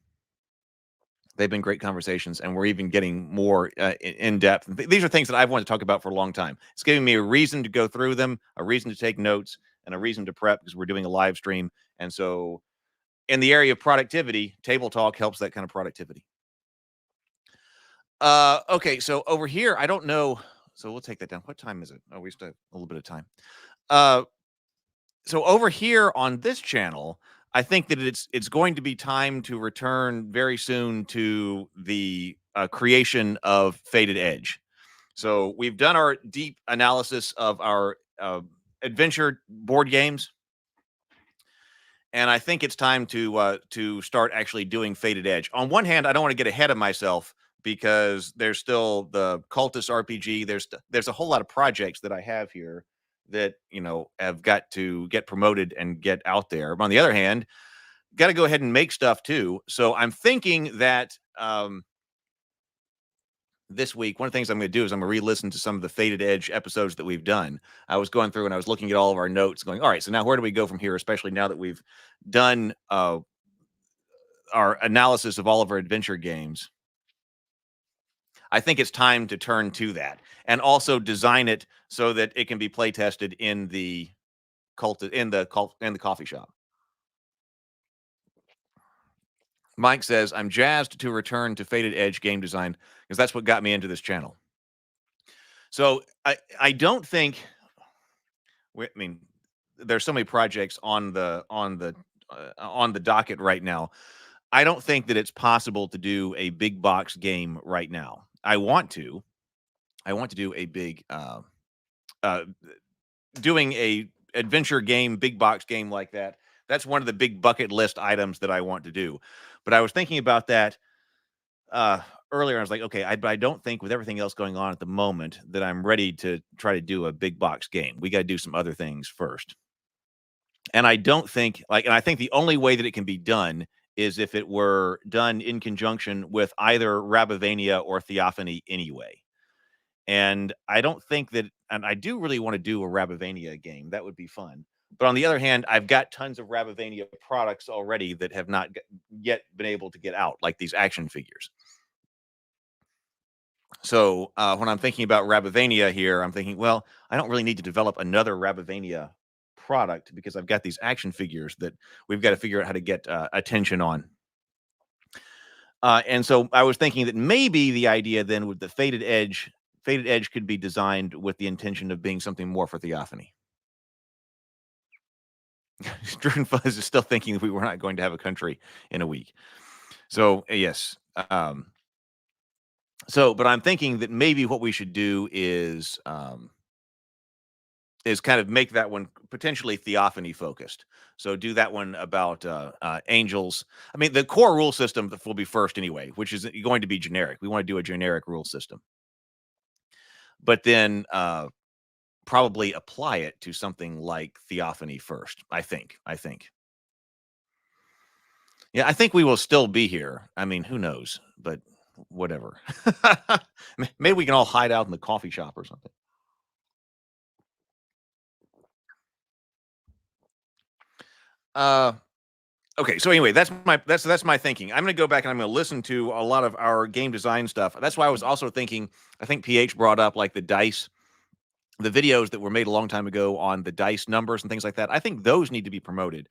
They've been great conversations, and we're even getting more in depth. These are things that I've wanted to talk about for a long time. It's giving me a reason to go through them, a reason to take notes, and a reason to prep because we're doing a live stream. And so in the area of productivity, Table Talk helps that kind of productivity. Okay, so over here, I don't know So we'll take that down. What time is it? Oh, we still have a little bit of time. So over here on this channel, I think that it's going to be time to return very soon to the creation of Faded Edge. So we've done our deep analysis of our adventure board games, and I think it's time to start actually doing Faded Edge. On one hand, I don't want to get ahead of myself because there's still the Cultist RPG. There's a whole lot of projects that I have here that have got to get promoted and get out there. But on the other hand, got to go ahead and make stuff too. So I'm thinking that this week, one of the things I'm going to do is I'm going to re-listen to some of the Faded Edge episodes that we've done. I was going through and I was looking at all of our notes going, all right, so now where do we go from here, especially now that we've done our analysis of all of our adventure games. I think it's time to turn to that and also design it so that it can be play tested in the coffee shop. Mike says, I'm jazzed to return to Faded Edge game design because that's what got me into this channel. So I don't think, I mean, there's so many projects on the docket right now. I don't think that it's possible to do a big box game right now. I want to do a big doing a adventure game, big box game like that. That's one of the big bucket list items that I want to do. But I was thinking about that earlier. I was like, okay, I don't think with everything else going on at the moment that I'm ready to try to do a big box game. We got to do some other things first. And I don't think and I think the only way that it can be done is if it were done in conjunction with either Rabavania or Theophany anyway. And I don't think that, and I do really want to do a Rabavania game. That would be fun. But on the other hand, I've got tons of Rabavania products already that have not yet been able to get out, like these action figures. So when I'm thinking about Rabavania here, I'm thinking, well, I don't really need to develop another Rabavania product because I've got these action figures that we've got to figure out how to get attention on. And so I was thinking that maybe the idea then with the Faded Edge could be designed with the intention of being something more for Theophany. Drew Fuzz is still thinking that we were not going to have a country in a week. So yes. But I'm thinking that maybe what we should do is kind of make that one potentially Theophany focused. So do that one about angels. I mean, the core rule system will be first anyway, which is going to be generic. We want to do a generic rule system. But then probably apply it to something like Theophany first, I think. Yeah, I think we will still be here. I mean, who knows? But whatever. Maybe we can all hide out in the coffee shop or something. Okay, so anyway, that's my thinking. I'm going to go back and I'm going to listen to a lot of our game design stuff. That's why I was also thinking, I think PH brought up like the dice, the videos that were made a long time ago on the dice numbers and things like that. I think those need to be promoted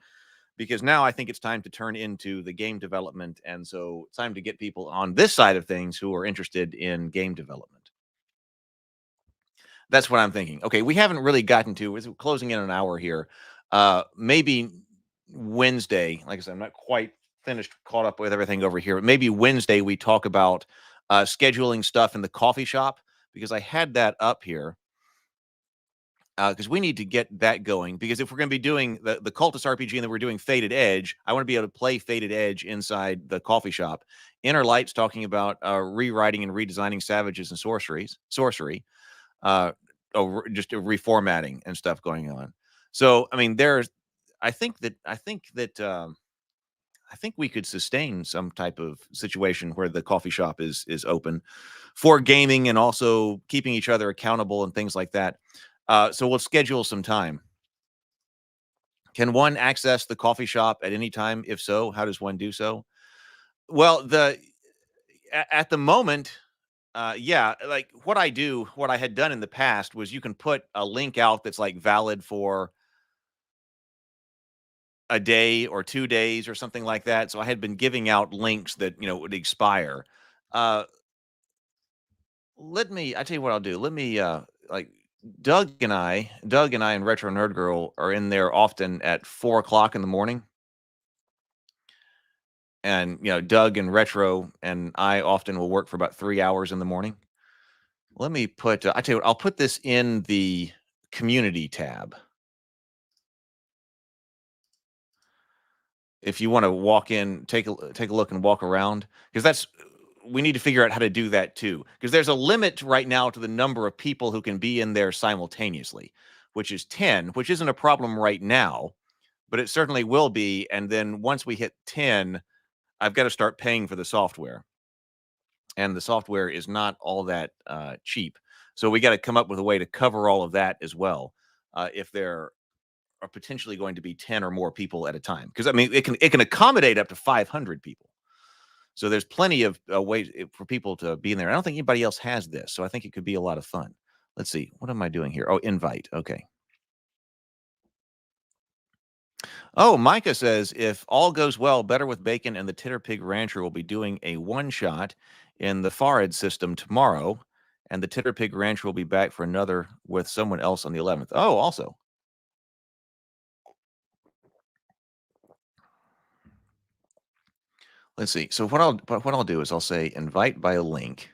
because now I think it's time to turn into the game development. And so it's time to get people on this side of things who are interested in game development. That's what I'm thinking. Okay, we haven't really gotten to, we're closing in an hour here. Maybe Wednesday, like I said, I'm not quite caught up with everything over here, but maybe Wednesday we talk about scheduling stuff in the coffee shop because I had that up here. Because we need to get that going. Because if we're going to be doing the Cultist RPG and then we're doing Faded Edge, I want to be able to play Faded Edge inside the coffee shop. Inner Light's talking about rewriting and redesigning Savages and Sorcery, just a reformatting and stuff going on. So I mean, I think we could sustain some type of situation where the coffee shop is open for gaming and also keeping each other accountable and things like that. So we'll schedule some time. Can one access the coffee shop at any time? If so, how does one do so? Well, at the moment, yeah, like what I had done in the past was you can put a link out that's like valid for a day or 2 days or something like that. So I had been giving out links that, would expire. I tell you what I'll do. Let me like Doug and I and Retro Nerd Girl are in there often at 4 o'clock in the morning. And Doug and Retro and I often will work for about 3 hours in the morning. Let me put I tell you what, I'll put this in the community tab. If you want to walk in, take a look and walk around, because we need to figure out how to do that too. Because there's a limit right now to the number of people who can be in there simultaneously, which is 10, which isn't a problem right now, but it certainly will be. And then once we hit 10, I've got to start paying for the software. And the software is not all that cheap. So we got to come up with a way to cover all of that as well. If there are potentially going to be 10 or more people at a time, because I mean it can accommodate up to 500 people. So there's plenty of ways for people to be in there. I don't think anybody else has this, so I think it could be a lot of fun. Let's see, what am I doing here? Oh, invite. Okay. Oh, Micah says if all goes well, Better with Bacon and the Titter Pig Rancher will be doing a one shot in the Farid system tomorrow, and the Titter Pig Rancher will be back for another with someone else on the 11th. Oh, also. Let's see. So what I'll do is I'll say invite by a link.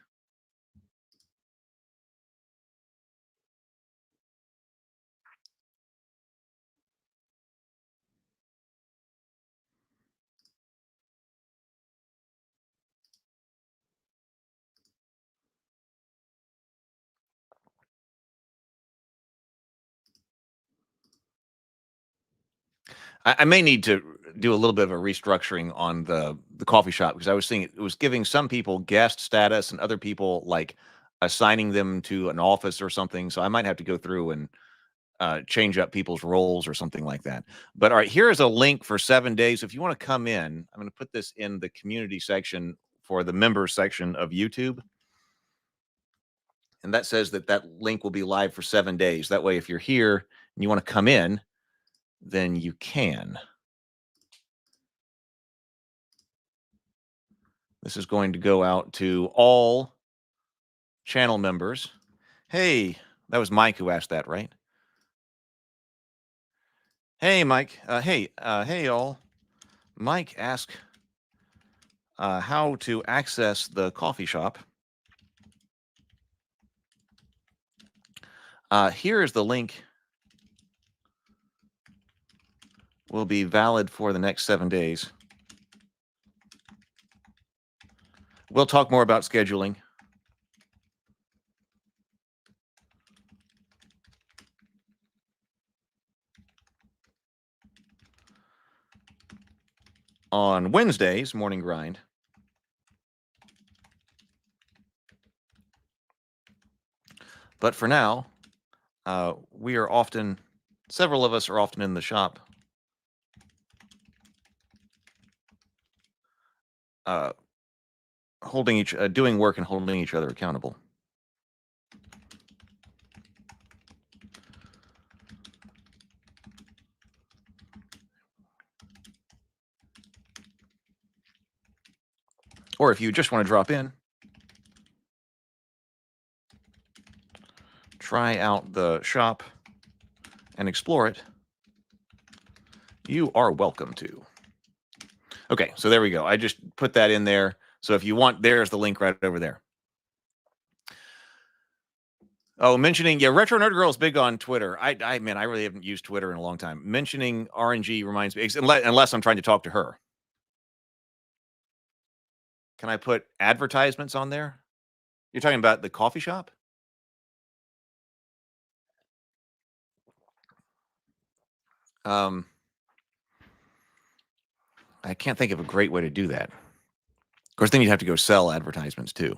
I may need to do a little bit of a restructuring on the coffee shop, because I was seeing it was giving some people guest status and other people like assigning them to an office or something. So I might have to go through and change up people's roles or something like that. But all right, here is a link for 7 days. If you want to come in, I'm going to put this in the community section for the members section of YouTube. And that says that link will be live for 7 days. That way, if you're here and you want to come in, then you can. This is going to go out to all channel members. Hey, that was Mike who asked that, right? Hey, Mike. Hey, all. Mike asked how to access the coffee shop. Here is the link. Will be valid for the next 7 days. We'll talk more about scheduling. On Wednesdays, Morning Grind. But for now, we are often, several of us are often in the shop. Doing work and holding each other accountable. Or if you just want to drop in, try out the shop and explore it, you are welcome to. Okay, so there we go. I just put that in there. So if you want, there's the link right over there. Oh, mentioning, yeah, Retro Nerd Girl is big on Twitter. I really haven't used Twitter in a long time. Mentioning RNG reminds me, unless I'm trying to talk to her. Can I put advertisements on there? You're talking about the coffee shop? I can't think of a great way to do that. Of course, then you'd have to go sell advertisements too.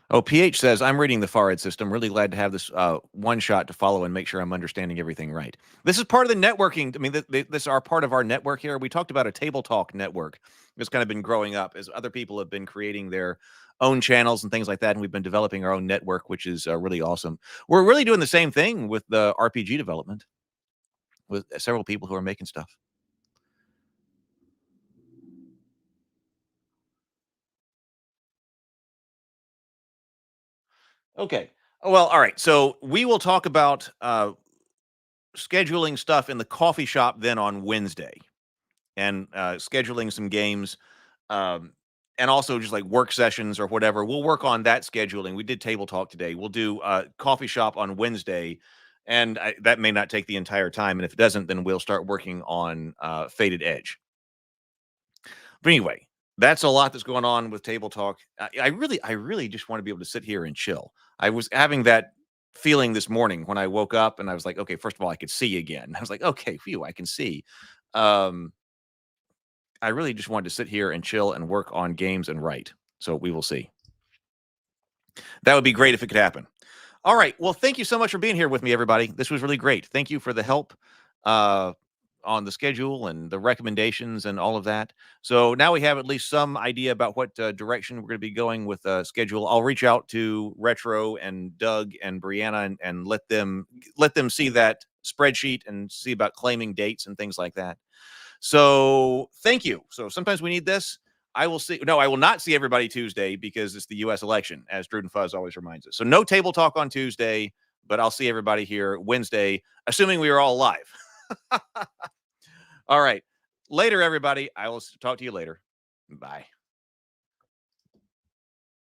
Oh, PH says, I'm reading the Farid system. Really glad to have this one shot to follow and make sure I'm understanding everything right. This is part of the networking. I mean, this is part of our network here. We talked about a Table Talk network. It's kind of been growing up as other people have been creating their own channels and things like that. And we've been developing our own network, which is really awesome. We're really doing the same thing with the RPG development with several people who are making stuff. Okay. Well, all right. So we will talk about scheduling stuff in the coffee shop then on Wednesday, and scheduling some games, um, and also just like work sessions or whatever. We'll work on that scheduling. We did table talk today. We'll do coffee shop on Wednesday, and that may not take the entire time. And if it doesn't, then we'll start working on Faded Edge. But anyway, that's a lot that's going on with table talk. I really just want to be able to sit here and chill. I was having that feeling this morning when I woke up, and I was like, okay, first of all, I could see again. I was like, okay, phew, I can see. Um, I really just wanted to sit here and chill and work on games and write. So we will see. That would be great if it could happen. All right. Well, thank you so much for being here with me, everybody. This was really great. Thank you for the help on the schedule and the recommendations and all of that. So now we have at least some idea about what direction we're going to be going with schedule. I'll reach out to Retro and Doug and Brianna and let them see that spreadsheet and see about claiming dates and things like that. So thank you. So sometimes we need this. I will not see everybody Tuesday because it's the U.S. election, as Druden Fuzz always reminds us. So no table talk on Tuesday, but I'll see everybody here Wednesday, assuming we are all live. All right. Later, everybody. I will talk to you later. Bye.